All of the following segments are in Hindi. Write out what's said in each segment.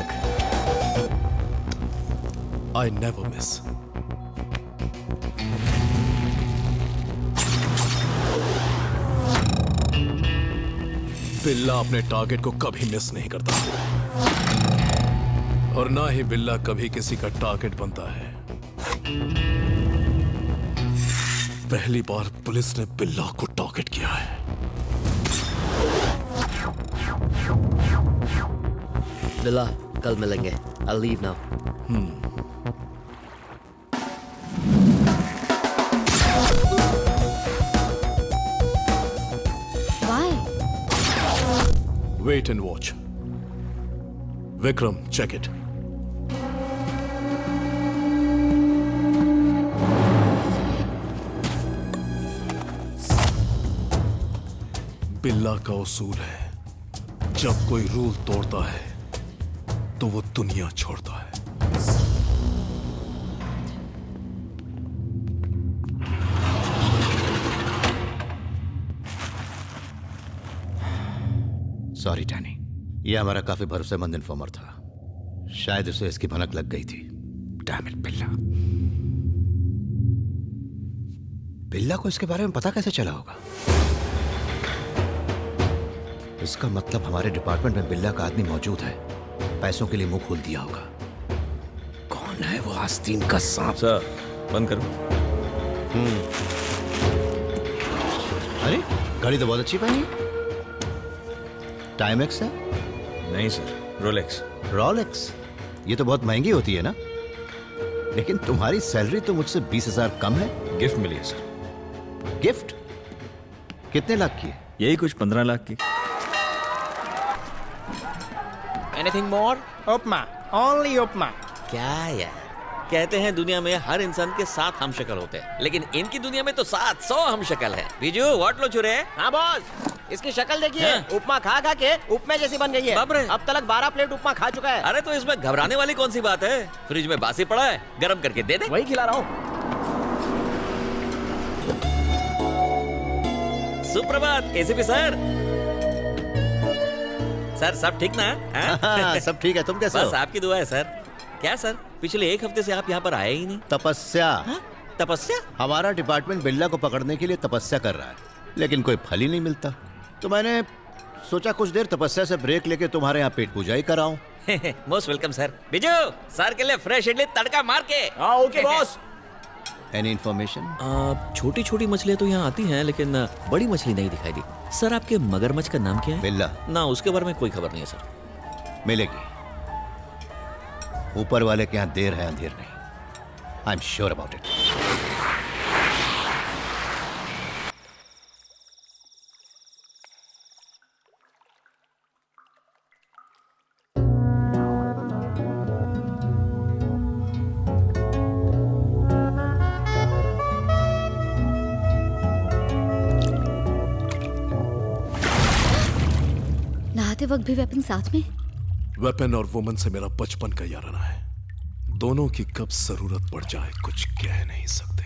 तक। I never miss. बिल्ला अपने टारगेट को कभी मिस नहीं करता और ना ही बिल्ला कभी किसी का टारगेट बनता है। पहली बार पुलिस ने बिल्ला को टारगेट किया है। बिल्ला, कल मिलेंगे। I'll leave now. Why? Wait and watch. Vikram, check it. बिल्ला का उसूल है, जब कोई रूल तोड़ता है तो वो दुनिया छोड़ता है। सॉरी टैनी, ये हमारा काफी भरोसेमंद इन्फॉर्मर था। शायद उसे इसकी भनक लग गई थी। डैम इट, बिल्ला। बिल्ला को इसके बारे में पता कैसे चला होगा? इसका मतलब हमारे डिपार्टमेंट में बिल्ला का आदमी मौजूद है। पैसों के लिए मुंह खोल दिया होगा। कौन है वो आस्तीन का सांप? सर, बंद करो। अरे, घड़ी तो बहुत अच्छी पहनी। टाइमेक्स है? नहीं सर, रोलेक्स। रोलेक्स? ये तो बहुत महंगी होती है ना? लेकिन तुम्हारी सैलरी तो मुझसे 20,000 कम है। गिफ्ट मिली है सर। गिफ्ट? कितने लाख की है? यही कुछ 15 लाख की। Anything more? उपमा, only उपमा। क्या यार, कहते हैं दुनिया में हर इंसान के 7 हम शक्ल होते हैं, लेकिन इनकी दुनिया में तो 700 हम शक्ल है। बीजू, व्हाट लो चुरे? हाँ बॉस, इसकी शक्ल देखिए। हाँ? उपमा खा खा के उपमे जैसी बन गई है। बाप रे। अब तक 12 प्लेट उपमा खा चुका है। अरे तो इसमें घबराने वाली कौन सी बात है? फ्रिज में बासी पड़ा है, गरम करके दे दे। वही खिला रहा हूँ। सुप्रभात एसीपी सर। सर सब ठीक ना? हाँ, सब ठीक है। तुम कैसे बस हो? आपकी दुआ है सर। क्या सर, पिछले 1 हफ्ते से आप यहाँ पर आए ही नहीं। तपस्या। हाँ? तपस्या? हमारा डिपार्टमेंट बिल्ला को पकड़ने के लिए तपस्या कर रहा है, लेकिन कोई फल ही नहीं मिलता। तो मैंने सोचा कुछ देर तपस्या से ब्रेक लेके तुम्हारे यहाँ पेट पूजा ही कराऊं। Most welcome sir. Biju, sir के लिए फ्रेश इडली तड़का मार के। हाँ ओके बॉस। Any information? छोटी छोटी मछलियाँ तो यहाँ आती हैं, लेकिन बड़ी मछली नहीं दिखाई दी। सर आपके मगरमच्छ का नाम क्या है? बिल्ला। ना, उसके बारे में कोई खबर नहीं है सर। मिलेगी। ऊपर वाले के यहाँ देर है अंधेर नहीं। I am sure about it. नहाते वक्त भी वेपन साथ में? वेपन और वुमन से मेरा बचपन का याराना है। दोनों की कब जरूरत पड़ जाए कुछ कह नहीं सकते।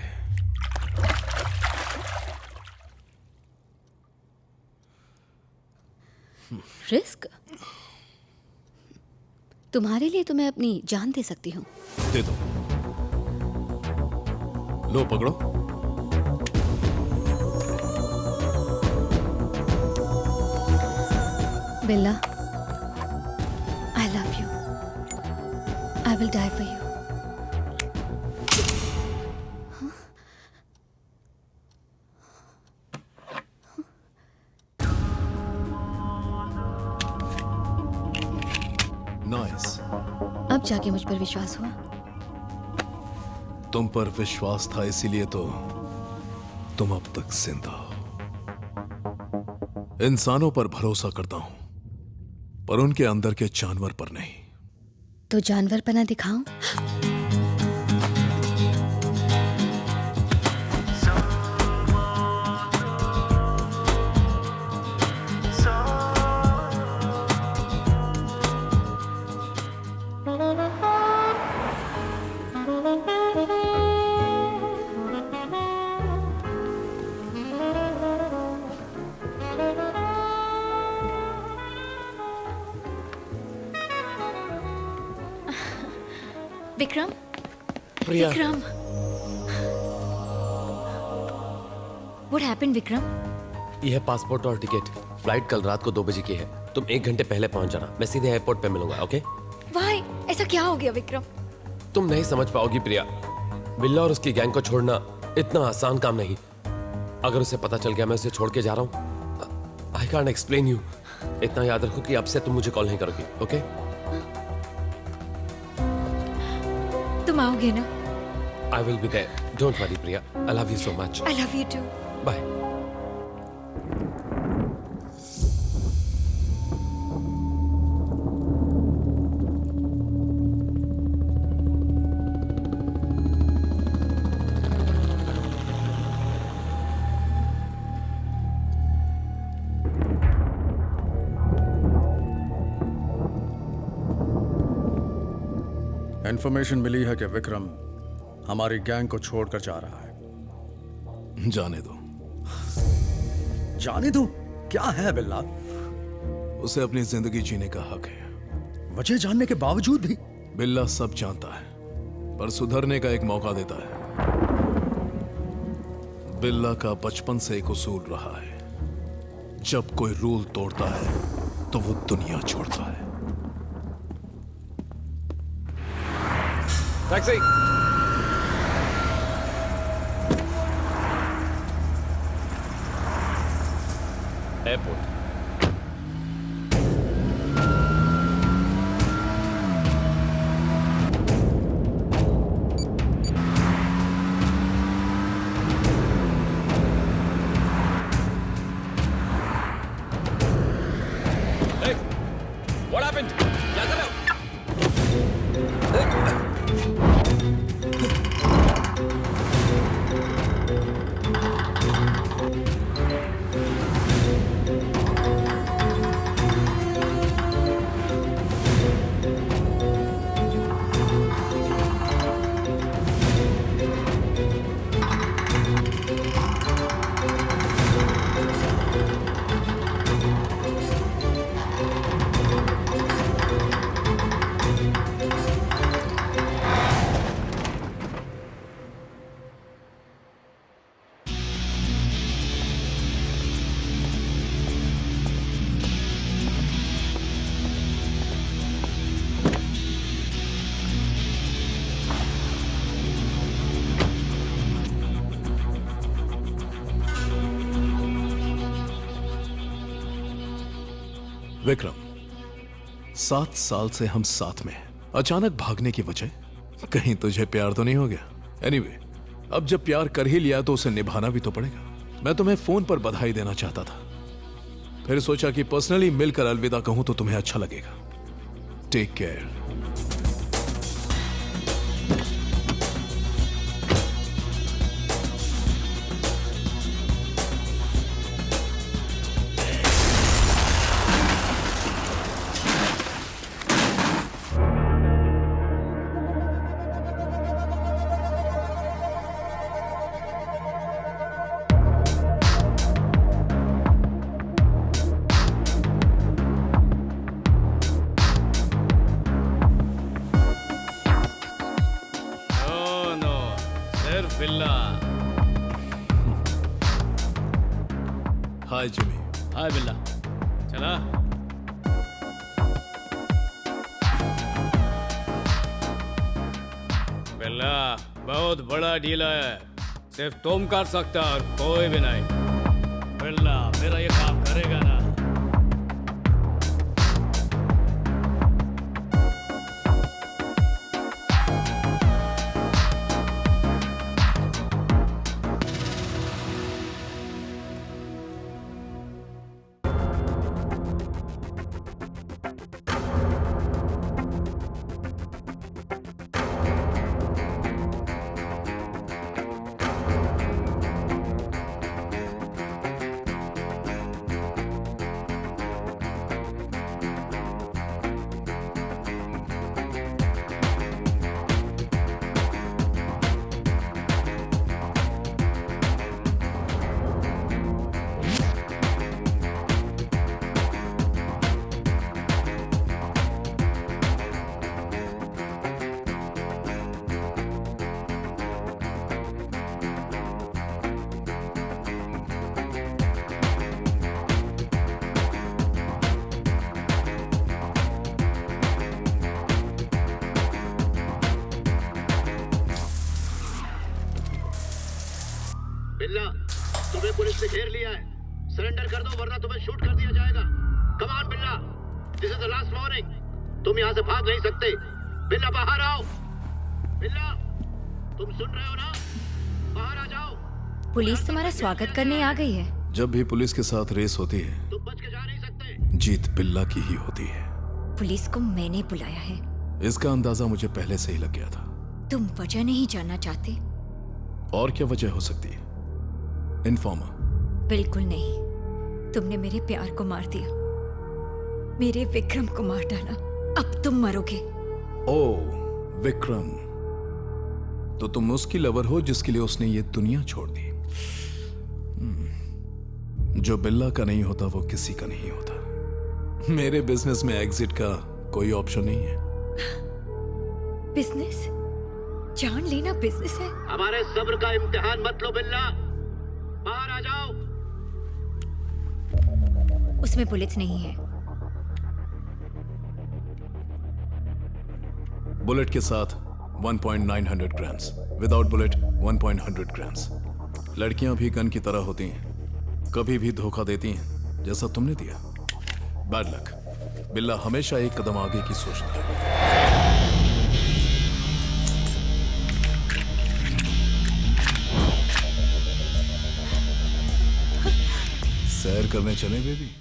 रिस्क? तुम्हारे लिए तो मैं अपनी जान दे सकती हूँ। दे दो। लो पकड़ो। बिल्ला, I love you. I will die for you. Nice. अब जाके मुझ पर विश्वास हुआ। तुम पर विश्वास था, इसीलिए तो तुम अब तक जिंदा हो। इंसानों पर भरोसा करता हूं, पर उनके अंदर के जानवर पर नहीं। तो जानवर पना दिखाऊं? विक्रम, प्रिया, विक्रम, What happened, विक्रम? ये है पासपोर्ट और टिकट। फ्लाइट कल रात को 2 बजे की है। तुम 1 घंटे पहले पहुंच जाना। मैं सीधे एयरपोर्ट पे मिलूंगा, ओके? Why? ऐसा क्या हो गया विक्रम? तुम नहीं समझ पाओगी प्रिया। बिल्ला और उसकी गैंग को छोड़ना इतना आसान काम नहीं। अगर उसे पता चल गया मैं उसे छोड़ के जा रहा हूँ, आई कांट एक्सप्लेन यू। इतना याद रखो कि अब से तुम मुझे कॉल नहीं करोगी, ओके? तुम आओगे ना? I will be there. Don't worry Priya. I love you so much. I love you too. Bye. Information मिली है कि विक्रम हमारी गैंग को छोड़कर जा रहा है। जाने दो। जाने दो? क्या है बिल्ला? उसे अपनी जिंदगी जीने का हक है। वजह जानने के बावजूद भी? बिल्ला सब जानता है, पर सुधरने का एक मौका देता है। बिल्ला का बचपन से एक उसूल रहा है, जब कोई रूल तोड़ता है तो वो दुनिया छोड़ता है। Taxi. Airport. Hey, what happened? क्या कर रहे हो? विक्रम, 7 साल से हम साथ में हैं। अचानक भागने की वजह? कहीं तुझे प्यार तो नहीं हो गया? एनीवे, अब जब प्यार कर ही लिया तो उसे निभाना भी तो पड़ेगा। मैं तुम्हें फोन पर बधाई देना चाहता था, फिर सोचा कि पर्सनली मिलकर अलविदा कहूं तो तुम्हें अच्छा लगेगा। Take care. Hi Jimmy. Hi Billa. चला। बिल्ला, बहुत बड़ा डील है, सिर्फ तुम कर सकता और कोई भी नहीं। बिल्ला, मेरा ये काम करेगा ना? बिल्ला, तुम्हें पुलिस ने घेर लिया है। सरेंडर कर दो वरना तुम्हें शूट कर दिया जाएगा। कम ऑन बिल्ला, this is the last warning. तुम यहाँ से भाग नहीं सकते। बिल्ला बाहर आओ। बिल्ला, तुम सुन रहे हो ना? बाहर आ जाओ। पुलिस तुम्हारा स्वागत करने आ गई है। जब भी पुलिस के साथ रेस होती है, तुम बच के जा नहीं सकते। जीत बिल्ला की ही होती है। पुलिस को मैंने बुलाया है। इसका अंदाजा मुझे पहले से ही लग गया था। तुम वजह नहीं जानना चाहते? और क्या वजह हो सकती है? इन्फॉर्मर? बिल्कुल नहीं। तुमने मेरे प्यार को मार दिया, मेरे विक्रम को मार डाला। अब तुम मरोगे। ओ विक्रम, तो तुम उसकी लवर हो जिसके लिए उसने ये दुनिया छोड़ दी। जो बिल्ला का नहीं होता वो किसी का नहीं होता। मेरे बिजनेस में एग्जिट का कोई ऑप्शन नहीं है। बिजनेस? जान लेना बिजनेस है? हमारे सब्र का इम्तिहान मत लो बिल्ला, बाहर आ जाओ। उसमें बुलेट्स नहीं है। बुलेट के साथ 1.900 ग्राम्स, विदाउट बुलेट 1.100 ग्राम्स। लड़कियां भी गन की तरह होती हैं, कभी भी धोखा देती हैं जैसा तुमने दिया। Bad luck. बिल्ला हमेशा एक कदम आगे की सोचता है। सैर करने चले बेबी?